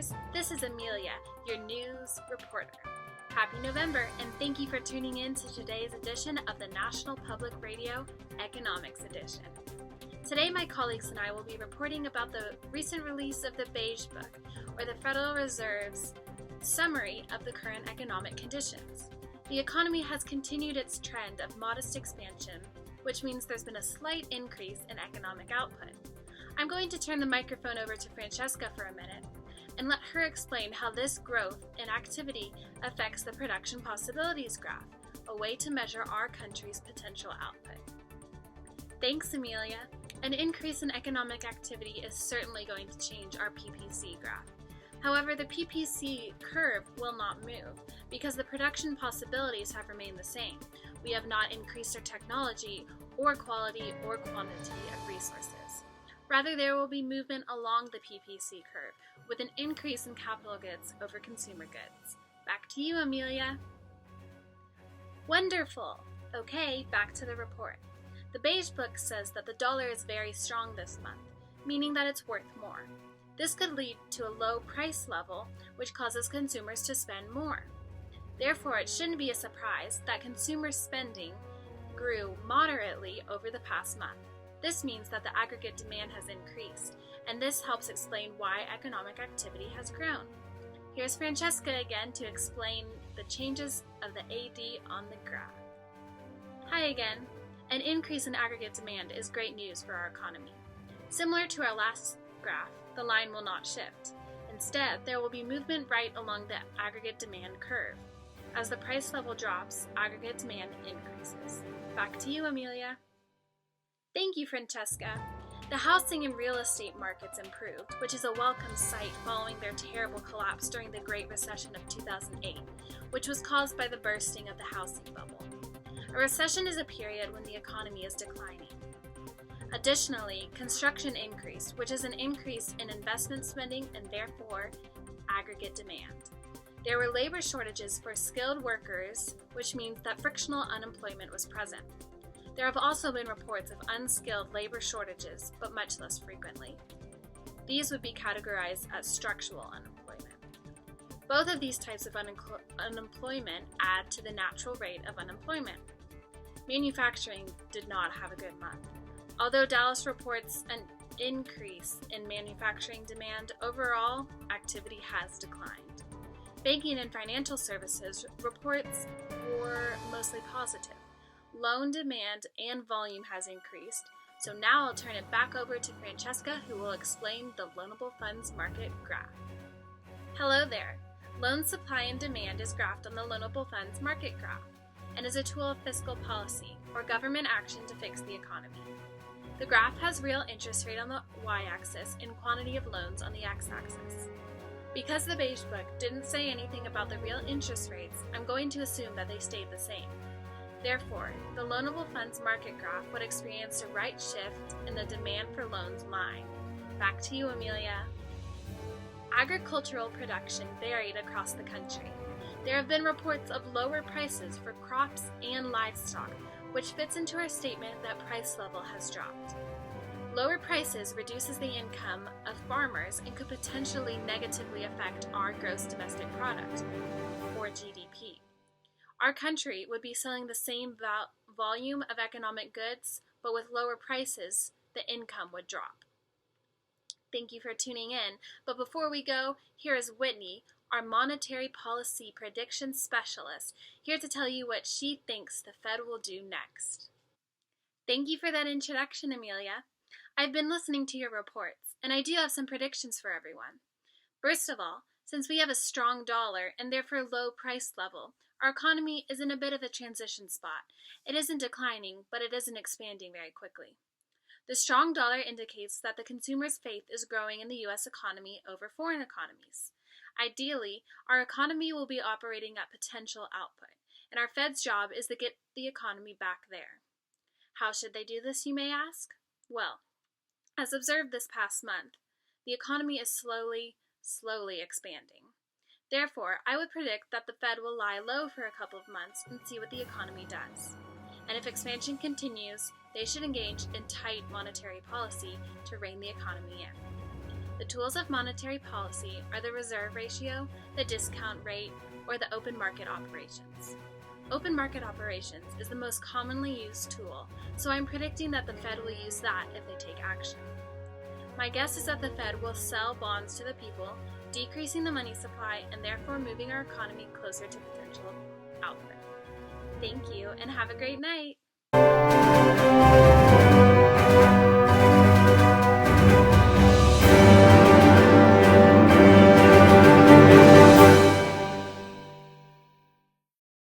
listeners, this is Amelia, your news reporter. Happy November, and thank you for tuning in to today's edition of the National Public Radio Economics Edition. Today, my colleagues and I will be reporting about the recent release of the Beige Book, or the Federal Reserve's summary of the current economic conditions. The economy has continued its trend of modest expansion, which means there's been a slight increase in economic output. I'm going to turn the microphone over to Francesca for a minute and let her explain how this growth in activity affects the production possibilities graph, a way to measure our country's potential output. Thanks, Amelia. An increase in economic activity is certainly going to change our PPC graph. However, the PPC curve will not move because the production possibilities have remained the same. We have not increased our technology or quality or quantity of resources. Rather, there will be movement along the PPC curve with an increase in capital goods over consumer goods. Back to you, Amelia. Wonderful. Okay, back to the report. The Beige Book says that the dollar is very strong this month, meaning that it's worth more. This could lead to a low price level, which causes consumers to spend more. Therefore, it shouldn't be a surprise that consumer spending grew moderately over the past month. This means that the aggregate demand has increased, and this helps explain why economic activity has grown. Here's Francesca again to explain the changes of the AD on the graph. Hi again. An increase in aggregate demand is great news for our economy. Similar to our last graph, the line will not shift. Instead, there will be movement right along the aggregate demand curve. As the price level drops, aggregate demand increases. Back to you, Amelia. Thank you, Francesca. The housing and real estate markets improved, which is a welcome sight following their terrible collapse during the Great Recession of 2008, which was caused by the bursting of the housing bubble. A recession is a period when the economy is declining. Additionally, construction increased, which is an increase in investment spending and therefore aggregate demand. There were labor shortages for skilled workers, which means that frictional unemployment was present. There have also been reports of unskilled labor shortages, but much less frequently. These would be categorized as structural unemployment. Both of these types of unemployment add to the natural rate of unemployment. Manufacturing did not have a good month. Although Dallas reports an increase in manufacturing demand, overall activity has declined. Banking and financial services reports were mostly positive. Loan demand and volume has increased, so now I'll turn it back over to Francesca, who will explain the loanable funds market graph. Hello there. Loan supply and demand is graphed on the loanable funds market graph and is a tool of fiscal policy or government action to fix the economy. The graph has real interest rate on the y-axis and quantity of loans on the x-axis. Because the Beige Book didn't say anything about the real interest rates, I'm going to assume that they stayed the same. Therefore, the loanable funds market graph would experience a right shift in the demand for loans line. Back to you, Amelia. Agricultural production varied across the country. There have been reports of lower prices for crops and livestock, which fits into our statement that price level has dropped. Lower prices reduces the income of farmers and could potentially negatively affect our gross domestic product, or GDP. Our country would be selling the same volume of economic goods, but with lower prices, the income would drop. Thank you for tuning in, but before we go, here is Whitney, our monetary policy prediction specialist, here to tell you what she thinks the Fed will do next. Thank you for that introduction, Amelia. I've been listening to your reports, and I do have some predictions for everyone. First of all, since we have a strong dollar and therefore low price level, our economy is in a bit of a transition spot. It isn't declining, but it isn't expanding very quickly. The strong dollar indicates that the consumer's faith is growing in the U.S. economy over foreign economies. Ideally, our economy will be operating at potential output, and our Fed's job is to get the economy back there. How should they do this, you may ask? Well, as observed this past month, the economy is slowly expanding. Therefore, I would predict that the Fed will lie low for a couple of months and see what the economy does. And if expansion continues, they should engage in tight monetary policy to rein the economy in. The tools of monetary policy are the reserve ratio, the discount rate, or the open market operations. Open market operations is the most commonly used tool, so I'm predicting that the Fed will use that if they take action. My guess is that the Fed will sell bonds to the people, decreasing the money supply and therefore moving our economy closer to potential output. Thank you and have a great night!